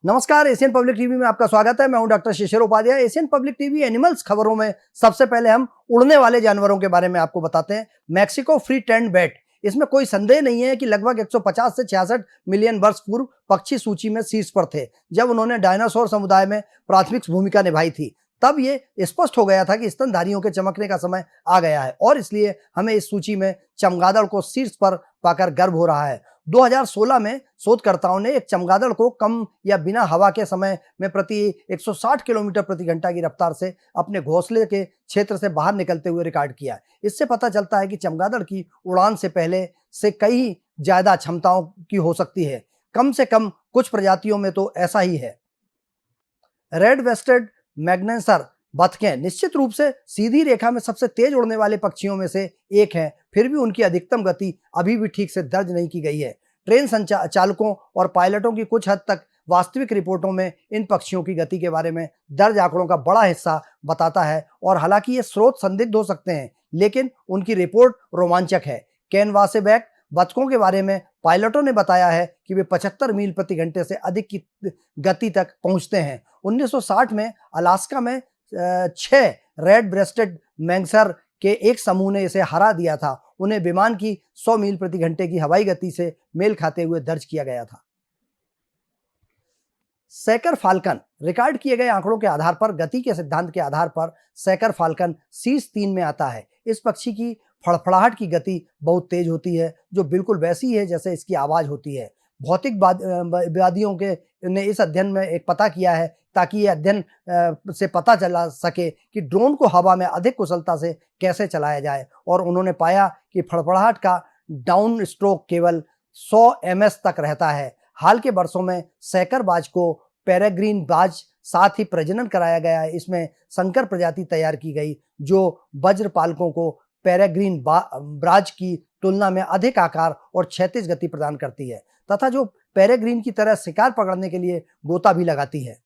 नमस्कार, Asian public TV में आपका स्वागत है। मैं हूं doctor Shishir Upadhyay. Asian public TV animals खबरों में सबसे पहले हम उड़ने वाले जानवरों के बारे में आपको बताते हैं। मैक्सिको फ्री टैंड बैट, इसमें कोई संदेह नहीं है कि लगभग 150 से 66 मिलियन वर्ष पूर्व पक्षी सूची में शीर्ष पर थे। जब उन्होंने डायनासोर समुदाय में प्राथमिक भूमिका निभाई थी, तब ये स्पष्ट हो गया था कि स्तनधारियों के चमकने का समय आ गया है और इसलिए हमें इस सूची में चमगादड़ को शीर्ष पर पाकर गर्व हो रहा है। 2016 में शोधकर्ताओं ने एक चमगादड़ को कम या बिना हवा के समय में प्रति 160 किलोमीटर प्रति घंटा की रफ्तार से अपने घोंसले के क्षेत्र से बाहर निकलते हुए रिकॉर्ड किया। इससे पता चलता है कि चमगादड़ की उड़ान से पहले से कई ज्यादा क्षमताओं की हो सकती है। कम से कम कुछ प्रजातियों में तो ऐसा ही है। रेड वेस्टेड मैग्नेसर बतखें निश्चित रूप से सीधी रेखा में सबसे तेज उड़ने वाले पक्षियों में से एक हैं, फिर भी उनकी अधिकतम गति अभी भी ठीक से दर्ज नहीं की गई है। ट्रेन चालकों और पायलटों की कुछ हद तक वास्तविक रिपोर्टों में इन पक्षियों की गति के बारे में दर्ज आंकड़ों का बड़ा हिस्सा बताता है और हालांकि ये स्रोत संदिग्ध हो सकते हैं, लेकिन उनकी रिपोर्ट रोमांचक है। कैनवासेबैक बतखों के बारे में पायलटों ने बताया है कि वे 75 मील प्रति घंटे से अधिक की गति तक पहुंचते हैं। 1960 में अलास्का में 6 रेड ब्रेस्टेड मैंगसर के एक समूह ने इसे हरा दिया था। उन्हें विमान की 100 मील प्रति घंटे की हवाई गति से मेल खाते हुए दर्ज किया गया था। सैकर फाल्कन, रिकॉर्ड किए गए आंकड़ों के आधार पर, गति के सिद्धांत के आधार पर सैकर फाल्कन शीर्ष 3 में आता है। इस पक्षी की फड़फड़ाहट की गति बहुत तेज होती है, जो बिल्कुल वैसी है जैसे इसकी आवाज होती है। भौतिकवादियों के ने इस अध्ययन में एक पता किया है ताकि ये अध्ययन से पता चला सके कि ड्रोन को हवा में अधिक कुशलता से कैसे चलाया जाए, और उन्होंने पाया कि फड़फड़ाहट का डाउन स्ट्रोक केवल 100 ms तक रहता है। हाल के वर्षों में सैकर बाज को पेरेग्रीन बाज साथ ही प्रजनन कराया गया है। इसमें संकर प्रजाति तैयार की गई जो वज्रपालकों को पेरेग्रीन ब्राज की तुलना में अधिक आकार और क्षैतिज गति प्रदान करती है तथा जो पेरेग्रीन की तरह शिकार पकड़ने के लिए गोता भी लगाती है।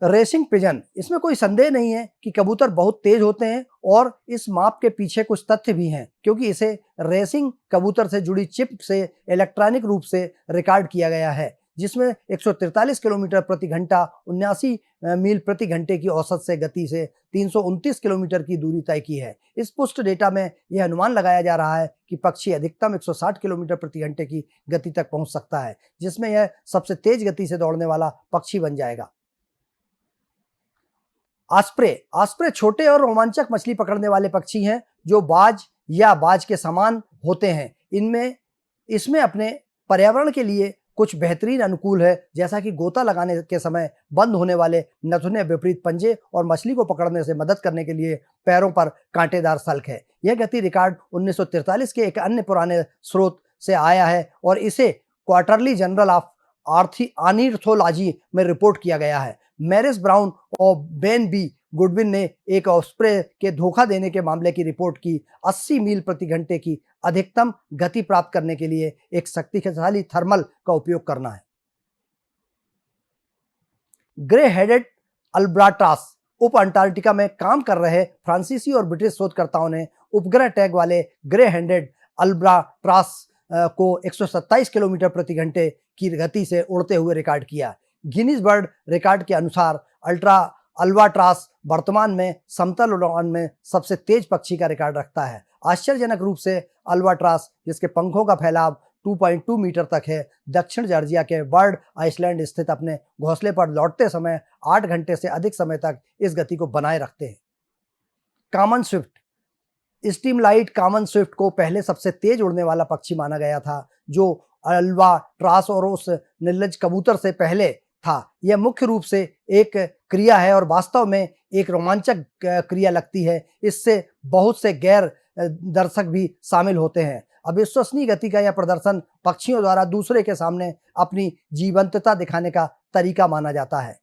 रेसिंग पिजन, इसमें कोई संदेह नहीं है कि कबूतर बहुत तेज होते हैं और इस माप के पीछे कुछ तथ्य भी हैं, क्योंकि इसे रेसिंग कबूतर से जुड़ी चिप से इलेक्ट्रॉनिक रूप से रिकॉर्ड किया गया है, जिसमें 143 किलोमीटर प्रति घंटा 79 मील प्रति घंटे की औसत से गति से 329 किलोमीटर की दूरी तय की है। इस पुष्ट डेटा में यह अनुमान लगाया जा रहा है कि पक्षी अधिकतम 160 किलोमीटर प्रति घंटे की गति तक पहुंच सकता है, जिसमें यह सबसे तेज गति से दौड़ने वाला पक्षी बन जाएगा। आस्प्रे छोटे और रोमांचक मछली पकड़ने वाले पक्षी हैं जो बाज या बाज के समान होते हैं। इसमें अपने पर्यावरण के लिए कुछ बेहतरीन अनुकूल है, जैसा कि गोता लगाने के समय बंद होने वाले नथुने विपरीत पंजे और मछली को पकड़ने से मदद करने के लिए पैरों पर कांटेदार सल्क है। यह गति रिकॉर्ड 1943 के एक अन्य पुराने स्रोत से आया है और इसे क्वार्टरली जर्नल ऑफ ऑर्निथोलॉजी में रिपोर्ट किया गया है। मैरिस ब्राउन और बेन बी गुडविन ने एक ऑस्प्रे के धोखा देने के मामले की रिपोर्ट की। 80 मील प्रति घंटे की अधिकतम गति प्राप्त करने के लिए एक शक्तिशाली थर्मल का उपयोग करना है। ग्रे हेडेड अल्बाट्रॉस, उप अंटार्कटिका में काम कर रहे फ्रांसीसी और ब्रिटिश शोधकर्ताओं ने उपग्रह टैग वाले ग्रे हेडेड अल्बाट्रॉस को 127 किलोमीटर प्रति घंटे की गति से उड़ते हुए रिकॉर्ड किया। गिनीज वर्ल्ड रिकॉर्ड के अनुसार अल्बाट्रॉस वर्तमान में समतल उड़ान में सबसे तेज पक्षी का रिकॉर्ड रखता है। आश्चर्यजनक रूप से अल्बाट्रॉस, जिसके पंखों का फैलाव 2.2 मीटर तक है, दक्षिण जॉर्जिया के बर्ड आइसलैंड स्थित अपने घोंसले पर लौटते समय 8 घंटे से अधिक समय तक इस गति को बनाए रखते हैं। कॉमन स्विफ्ट, स्टीमलाइट कॉमन स्विफ्ट को पहले सबसे तेज उड़ने वाला पक्षी माना गया था, जो अल्बाट्रॉस और उस निर्लज कबूतर से पहले था। यह मुख्य रूप से एक क्रिया है और वास्तव में एक रोमांचक क्रिया लगती है। इससे बहुत से गैर दर्शक भी शामिल होते हैं। अविश्वसनीय गति का यह प्रदर्शन पक्षियों द्वारा दूसरे के सामने अपनी जीवंतता दिखाने का तरीका माना जाता है।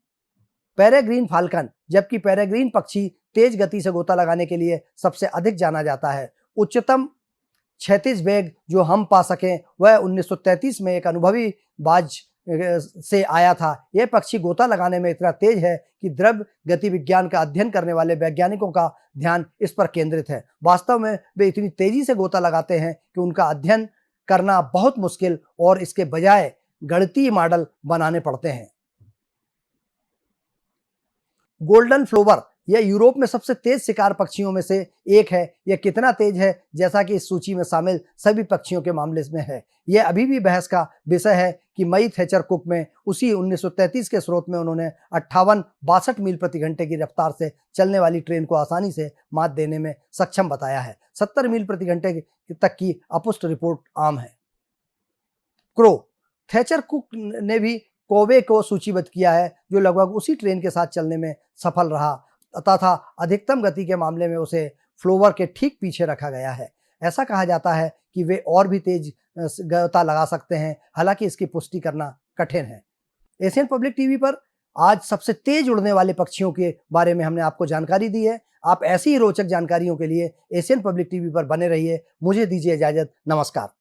पेरेग्रीन फाल्कन, जबकि पेरेग्रीन पक्षी तेज गति से गोता लगाने के लिए सबसे अधिक जाना जाता है। उच्चतम क्षैतिज वेग जो हम पा सकें वह 1933 में एक अनुभवी बाज से आया था। यह पक्षी गोता लगाने में इतना तेज है कि द्रव गति विज्ञान का अध्ययन करने वाले वैज्ञानिकों का ध्यान इस पर केंद्रित है। वास्तव में वे इतनी तेजी से गोता लगाते हैं कि उनका अध्ययन करना बहुत मुश्किल और इसके बजाय गणितीय मॉडल बनाने पड़ते हैं। गोल्डन फ्लोवर यह यूरोप में सबसे तेज शिकार पक्षियों में से एक है। यह कितना तेज है, जैसा कि इस सूची में शामिल सभी पक्षियों के मामले में है। यह अभी भी बहस का विषय है कि मई थेचर कुक में उसी 1933 के स्रोत में उन्होंने 58-62 मील प्रति घंटे की रफ्तार से चलने वाली ट्रेन को आसानी से मात देने में सक्षम बताया है। 70 मील प्रति घंटे तक की अपुष्ट रिपोर्ट आम है। क्रो थेचर कुक ने भी कोवे को सूचीबद्ध किया है, जो लगभग उसी ट्रेन के साथ चलने में सफल रहा तथा अधिकतम गति के मामले में उसे फ्लोवर के ठीक पीछे रखा गया है। ऐसा कहा जाता है कि वे और भी तेज गति लगा सकते हैं, हालांकि इसकी पुष्टि करना कठिन है। एशियन पब्लिक टीवी पर आज सबसे तेज उड़ने वाले पक्षियों के बारे में हमने आपको जानकारी दी है। आप ऐसी ही रोचक जानकारियों के लिए एशियन पब्लिक टीवी पर बने रहिए। मुझे दीजिए इजाजत। नमस्कार।